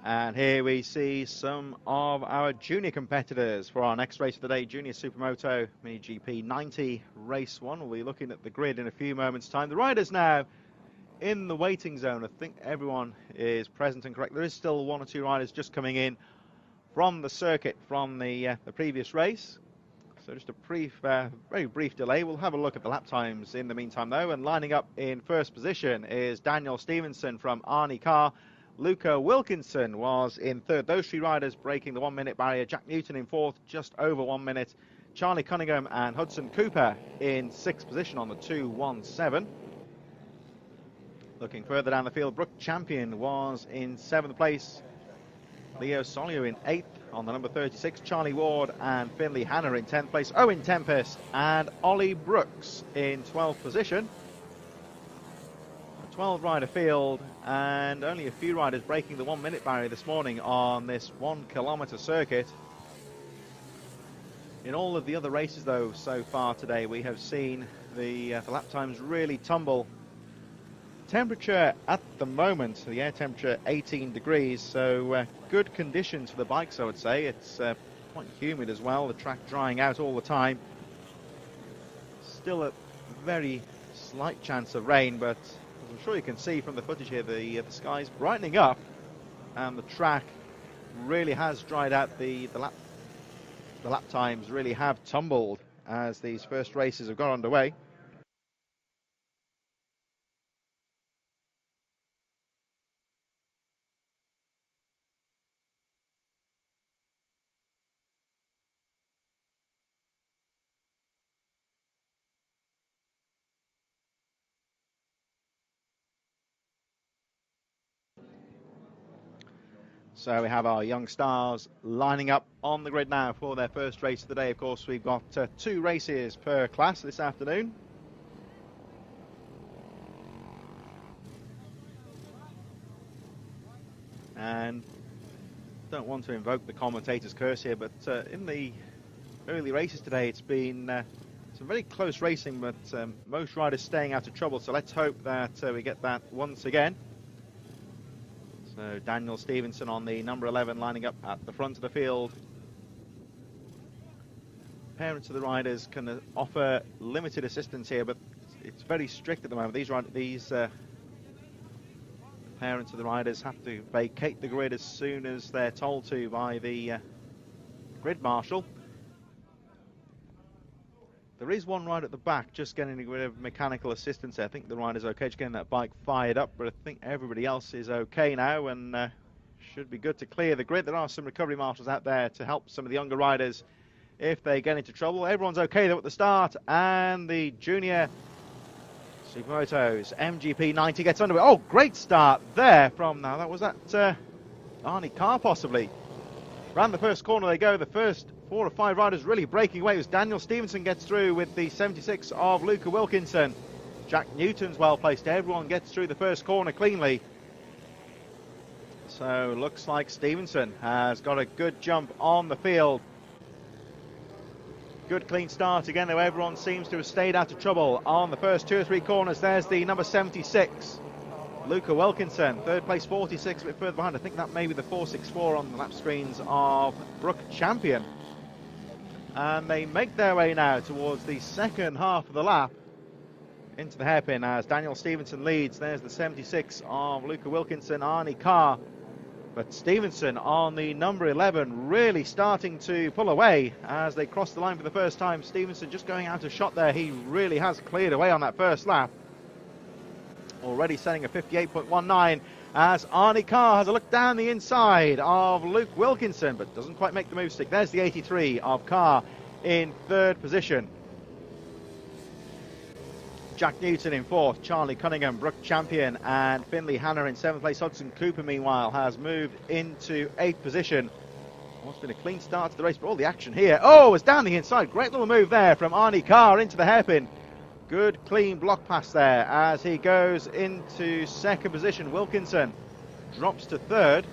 And here we see some of our junior competitors for our next race of the day, Junior Supermoto Mini GP 90 Race 1. We'll be looking at the grid in a few moments' time. The riders now in the waiting zone. I think everyone is present and correct. There is still one or two riders just coming in from the circuit from the previous race. So just a very brief delay. We'll have a look at the lap times in the meantime, though. And lining up in first position is Daniel Stevenson from Arnie Carr. Luca Wilkinson was in third. Those three riders breaking the 1 minute barrier. Jack Newton in fourth, just over 1 minute. Charlie Cunningham and Hudson Cooper in sixth position on the 2:17. Looking further down the field, Brooke Champion was in seventh place. Leo Solio in eighth on the number 36. Charlie Ward and Finley Hanna in 10th place. Owen Tempest and Ollie Brooks in 12th position. 12 rider field, and only a few riders breaking the 1 minute barrier this morning on this 1 kilometre circuit. In all of the other races, though, so far today, we have seen the lap times really tumble. Temperature at the moment, the air temperature 18 degrees, so good conditions for the bikes, I would say. It's quite humid as well, the track drying out all the time. Still a very slight chance of rain, but I'm sure you can see from the footage here, the sky's brightening up, and the track really has dried out. The lap times really have tumbled as these first races have got underway. So we have our young stars lining up on the grid now for their first race of the day. Of course, we've got 2 races per class this afternoon. And don't want to invoke the commentator's curse here, but in the early races today, it's been some very close racing, but most riders staying out of trouble. So let's hope that we get that once again. So Daniel Stevenson on the number 11 lining up at the front of the field. Parents of the riders can offer limited assistance here, but it's very strict at the moment. These parents of the riders have to vacate the grid as soon as they're told to by the grid marshal. There is one rider at the back just getting a bit of mechanical assistance there. I think the rider's okay, just getting that bike fired up, but I think everybody else is okay now and should be good to clear the grid. There are some recovery marshals out there to help some of the younger riders if they get into trouble. Everyone's okay though at the start, and the Junior Supermoto's MGP 90 gets underway. Oh, great start there from, now that was that Arnie Carr possibly. Round the first corner they go, the first 4 or 5 riders really breaking away. It was Daniel Stevenson gets through with the 76 of Luca Wilkinson. Jack Newton's well placed. Everyone gets through the first corner cleanly. So looks like Stevenson has got a good jump on the field. Good clean start again, though everyone seems to have stayed out of trouble on the first 2 or 3 corners. There's the number 76. Luca Wilkinson, third place, 46, a bit further behind. I think that may be the 464 on the lap screens of Brooke Champion. And they make their way now towards the second half of the lap into the hairpin as Daniel Stevenson leads. There's the 76 of Luca Wilkinson, Arnie Carr. But Stevenson on the number 11 really starting to pull away as they cross the line for the first time. Stevenson just going out of shot there. He really has cleared away on that first lap. Already setting a 58.19 as Arnie Carr has a look down the inside of Luke Wilkinson, but doesn't quite make the move stick. There's the 83 of Carr in third position. Jack Newton in fourth, Charlie Cunningham, Brooke Champion and Finley Hanna in seventh place. Hudson Cooper, meanwhile, has moved into eighth position. Well, it's been a clean start to the race, but all the action here. Oh, it's down the inside. Great little move there from Arnie Carr into the hairpin. Good clean block pass there as he goes into second position. Wilkinson drops to third.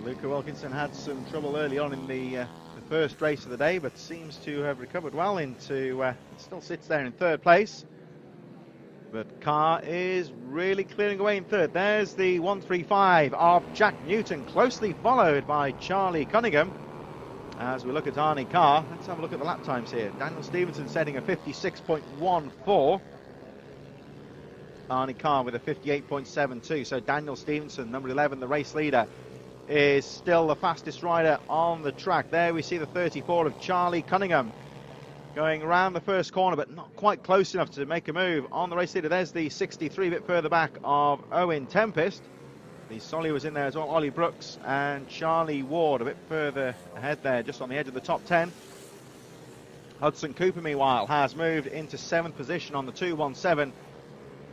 Luca Wilkinson had some trouble early on in the first race of the day, but seems to have recovered well into, still sits there in third place. But Carr is really clearing away in third. There's the 135 of Jack Newton, closely followed by Charlie Cunningham. As we look at Arnie Carr, let's have a look at the lap times here. Daniel Stevenson setting a 56.14. Arnie Carr with a 58.72. So Daniel Stevenson, number 11, the race leader, is still the fastest rider on the track. There we see the 34 of Charlie Cunningham going around the first corner, but not quite close enough to make a move on the race leader. There's the 63 a bit further back of Owen Tempest. The Solly was in there as well. Ollie Brooks and Charlie Ward a bit further ahead there, just on the edge of the top 10. Hudson Cooper, meanwhile, has moved into 7th position on the 217.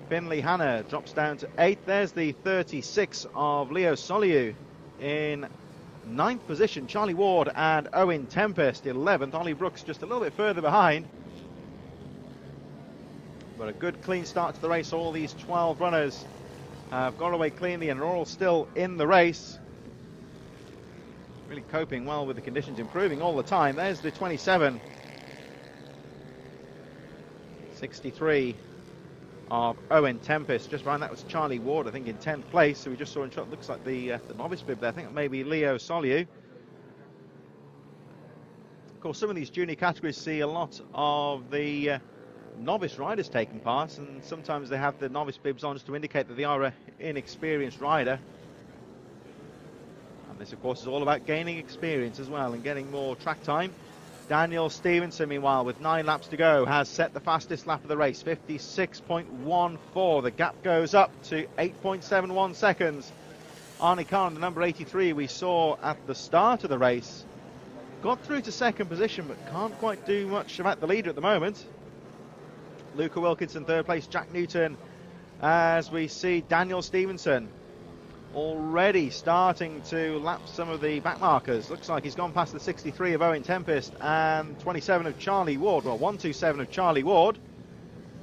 Finley Hanna drops down to 8th. There's the 36 of Leo Soliu in 9th position. Charlie Ward and Owen Tempest 11th. Ollie Brooks just a little bit further behind. But a good clean start to the race. All these 12 runners have got away cleanly and are all still in the race. Really coping well with the conditions, improving all the time. There's the 27. 63 of Owen Tempest. Just behind that was Charlie Ward, I think, in 10th place. So we just saw in shot, looks like the novice bib there. I think maybe Leo Soliu. Of course, some of these junior categories see a lot of the novice riders taking part, and sometimes they have the novice bibs on just to indicate that they are an inexperienced rider. And this, of course, is all about gaining experience as well and getting more track time. Daniel Stevenson, meanwhile, with 9 laps to go, has set the fastest lap of the race, 56.14. The gap goes up to 8.71 seconds. Arnie Carr, the number 83 we saw at the start of the race, got through to 2nd position, but can't quite do much about the leader at the moment. Luca Wilkinson, 3rd place. Jack Newton, as we see Daniel Stevenson already starting to lap some of the back markers. Looks like he's gone past the 63 of Owen Tempest and 27 of Charlie Ward. Well, 127 of Charlie Ward.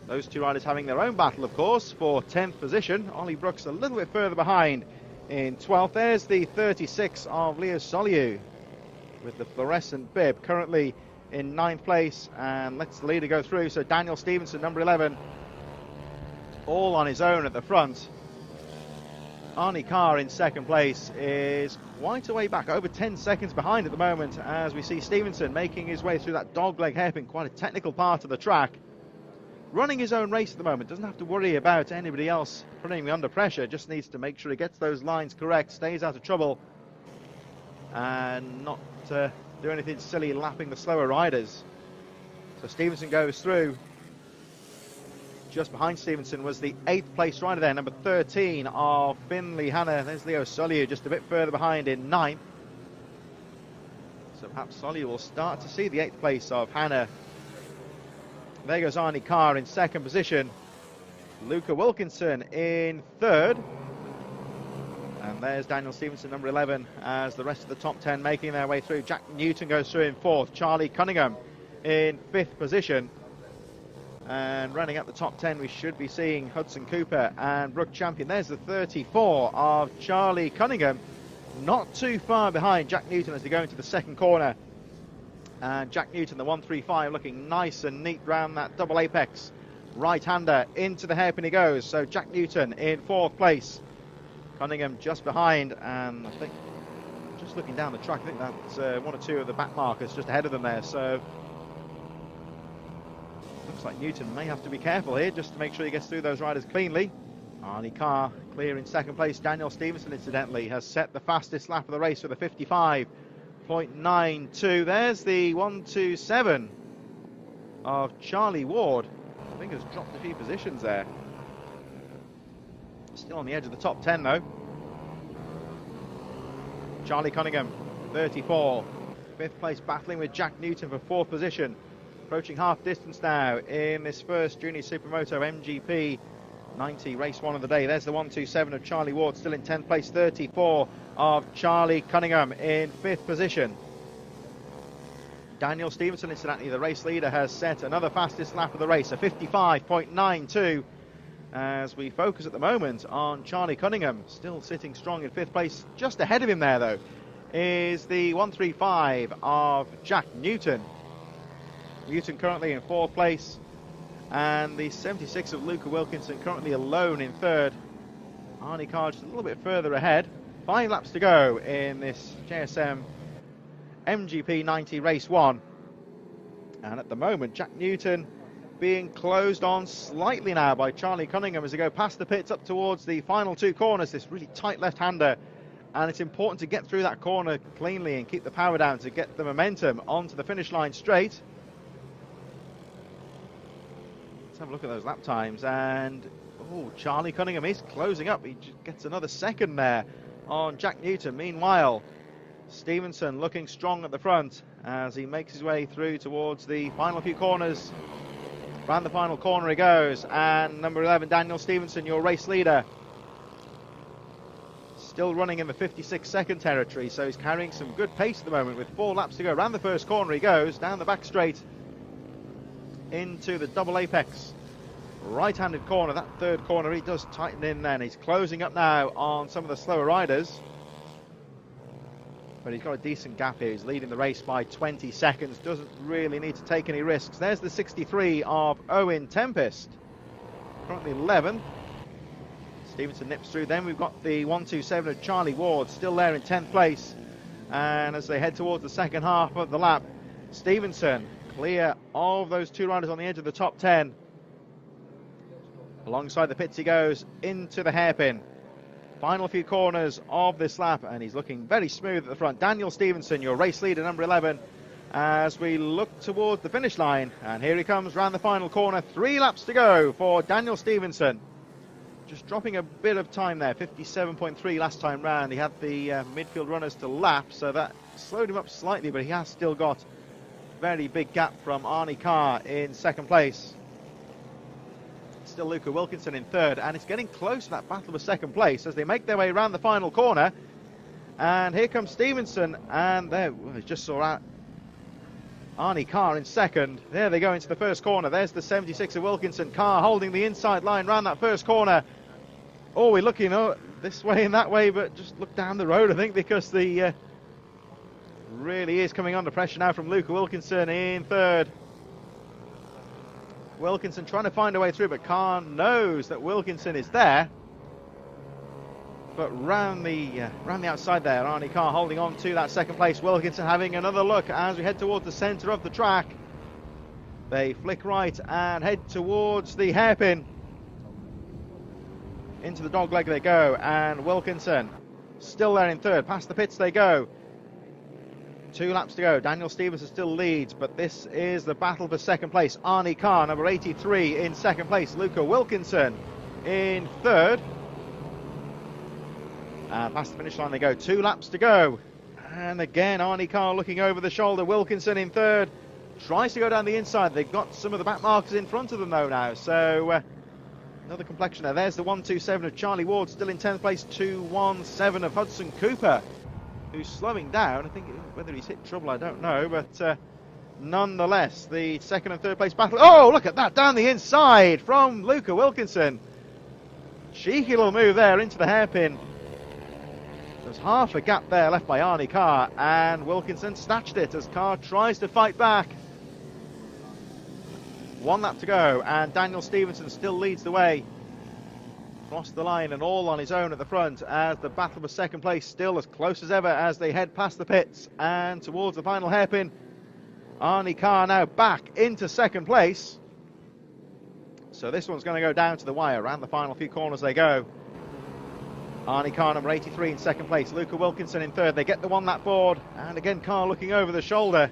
Those two riders having their own battle, of course, for 10th position. Ollie Brooks a little bit further behind in 12th. There's the 36 of Leo Soliu with the fluorescent bib, currently in 9th place, and lets the leader go through. So Daniel Stevenson, number 11, all on his own at the front. Arnie Carr in 2nd place is quite a way back, over 10 seconds behind at the moment, as we see Stevenson making his way through that dogleg hairpin, quite a technical part of the track. Running his own race at the moment, doesn't have to worry about anybody else putting him under pressure, just needs to make sure he gets those lines correct, stays out of trouble, and not do anything silly lapping the slower riders. So Stevenson goes through. Just behind Stevenson was the 8th place rider there, number 13 of Finley Hanna. There's Leo Soliu just a bit further behind in 9th. So perhaps Soliu will start to see the 8th place of Hanna. There goes Arnie Carr in 2nd position. Luca Wilkinson in 3rd. And there's Daniel Stevenson, number 11, as the rest of the top 10 making their way through. Jack Newton goes through in 4th. Charlie Cunningham in 5th position. And running up the top 10, we should be seeing Hudson Cooper and Brooke Champion. There's the 34 of Charlie Cunningham. Not too far behind Jack Newton as they go into the 2nd corner. And Jack Newton, the 135, looking nice and neat round that double apex. Right-hander into the hairpin he goes. So Jack Newton in 4th place. Cunningham just behind, and I think, just looking down the track, I think that's 1 or 2 of the back markers just ahead of them there. So looks like Newton may have to be careful here just to make sure he gets through those riders cleanly. Arnie Carr clear in 2nd place. Daniel Stevenson, incidentally, has set the fastest lap of the race with a 55.92. There's the 127 of Charlie Ward. I think has dropped a few positions there. Still on the edge of the top 10 though. Charlie Cunningham, 34. 5th place, battling with Jack Newton for 4th position. Approaching half distance now in this first Junior Supermoto MGP 90, race 1 of the day. There's the 127 of Charlie Ward, still in 10th place. 34 of Charlie Cunningham in 5th position. Daniel Stevenson, incidentally, the race leader, has set another fastest lap of the race, a 55.92. As we focus at the moment on Charlie Cunningham, still sitting strong in 5th place. Just ahead of him there, though, is the 135 of Jack Newton. Newton currently in 4th place. And the 76 of Luca Wilkinson currently alone in third. Arnie Carr just a little bit further ahead. 5 laps to go in this JSM MGP 90 race 1. And at the moment, Jack Newton being closed on slightly now by Charlie Cunningham as they go past the pits up towards the final 2 corners. This really tight left-hander. And it's important to get through that corner cleanly and keep the power down to get the momentum onto the finish line straight. Let's have a look at those lap times. And, oh, Charlie Cunningham is closing up. He just gets another second there on Jack Newton. Meanwhile, Stevenson looking strong at the front as he makes his way through towards the final few corners. Round the final corner he goes. And number 11, Daniel Stevenson, your race leader, still running in the 56-second territory, so he's carrying some good pace at the moment with 4 laps to go. Around the first corner he goes, down the back straight into the double apex right-handed corner. That third corner he does tighten in then. He's closing up now on some of the slower riders, but he's got a decent gap here. He's leading the race by 20 seconds, doesn't really need to take any risks. There's the 63 of Owen Tempest, currently 11th. Stevenson nips through. Then we've got the 127 of Charlie Ward still there in 10th place. And as they head towards the second half of the lap, Stevenson clear of those 2 riders on the edge of the top 10. Alongside the pits he goes into the hairpin. Final few corners of this lap, and he's looking very smooth at the front. Daniel Stevenson, your race leader, number 11, as we look towards the finish line. And here he comes round the final corner. 3 laps to go for Daniel Stevenson. Just dropping a bit of time there, 57.3 last time round. He had the midfield runners to lap, so that slowed him up slightly, but he has still got a very big gap from Arnie Carr in 2nd place. Still Luca Wilkinson in 3rd, and it's getting close to that battle for 2nd place as they make their way around the final corner. And here comes Stevenson, and there, well, he just saw out Arnie Carr in 2nd. There they go into the first corner. There's the 76 of Wilkinson. Carr holding the inside line round that first corner. Oh, we're looking this way and that way, but just look down the road, I think, because the really is coming under pressure now from Luca Wilkinson in 3rd. Wilkinson trying to find a way through, but Carr knows that Wilkinson is there. But round the outside there, Arnie Carr holding on to that 2nd place. Wilkinson having another look as we head towards the centre of the track. They flick right and head towards the hairpin. Into the dogleg they go, and Wilkinson still there in 3rd. Past the pits they go. 2 laps to go. Daniel Stevenson still leads, but this is the battle for 2nd place. Arnie Carr, number 83, in 2nd place. Luca Wilkinson in 3rd. Past the finish line they go. 2 laps to go. And again, Arnie Carr looking over the shoulder. Wilkinson in 3rd. Tries to go down the inside. They've got some of the back markers in front of them though now. So another complexion there. There's the 127 of Charlie Ward still in 10th place. 217 of Hudson Cooper, who's slowing down. I think whether he's hit trouble, I don't know. But nonetheless, the 2nd and 3rd place battle. Oh, look at that, down the inside from Luca Wilkinson. Cheeky little move there into the hairpin. There's half a gap there left by Arnie Carr, and Wilkinson snatched it as Carr tries to fight back. 1 lap to go, and Daniel Stevenson still leads the way. Crossed the line and all on his own at the front as the battle for 2nd place still as close as ever as they head past the pits and towards the final hairpin. Arnie Carr now back into 2nd place. So this one's going to go down to the wire. Around the final few corners they go. Arnie Carr, number 83, in 2nd place. Luca Wilkinson in 3rd. They get the 1 lap board, and again Carr looking over the shoulder.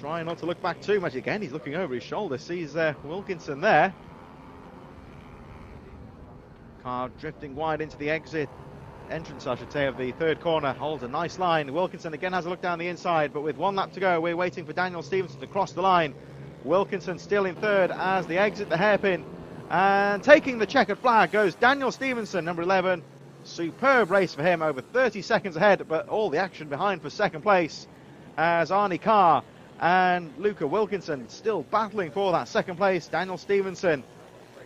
Trying not to look back too much. Again, he's looking over his shoulder. Sees Wilkinson there. Carr drifting wide into the entrance, I should say, of the 3rd corner. Holds a nice line. Wilkinson again has a look down the inside, but with 1 lap to go, we're waiting for Daniel Stevenson to cross the line. Wilkinson still in 3rd as they exit the hairpin. And taking the checkered flag goes Daniel Stevenson, number 11. Superb race for him, over 30 seconds ahead, but all the action behind for 2nd place as Arnie Carr and Luca Wilkinson still battling for that 2nd place. Daniel Stevenson,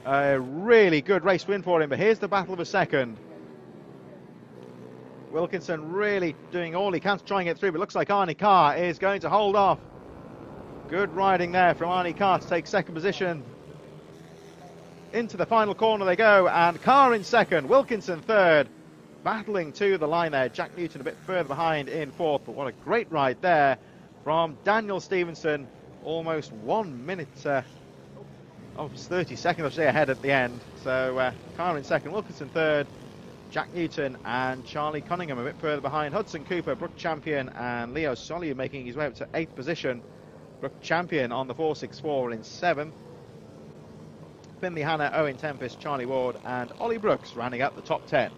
a really good race win for him, but here's the battle of a 2nd. Wilkinson really doing all he can to try and get through, but looks like Arnie Carr is going to hold off Good riding there from Arnie Carr to take second position. Into the final corner they go, and Carr in second, Wilkinson third. Battling to the line there. Jack Newton a bit further behind in fourth, but what a great ride there from Daniel Stevenson. Almost 1 minute, 30 seconds, I should say, ahead at the end. So Carr in second, Wilkinson third, Jack Newton and Charlie Cunningham a bit further behind. Hudson Cooper, Brook Champion and Leo Solier making his way up to 8th position. Brook Champion on the 464 in 7th. Finley Hanna, Owen Tempest, Charlie Ward and Ollie Brooks rounding out the top 10.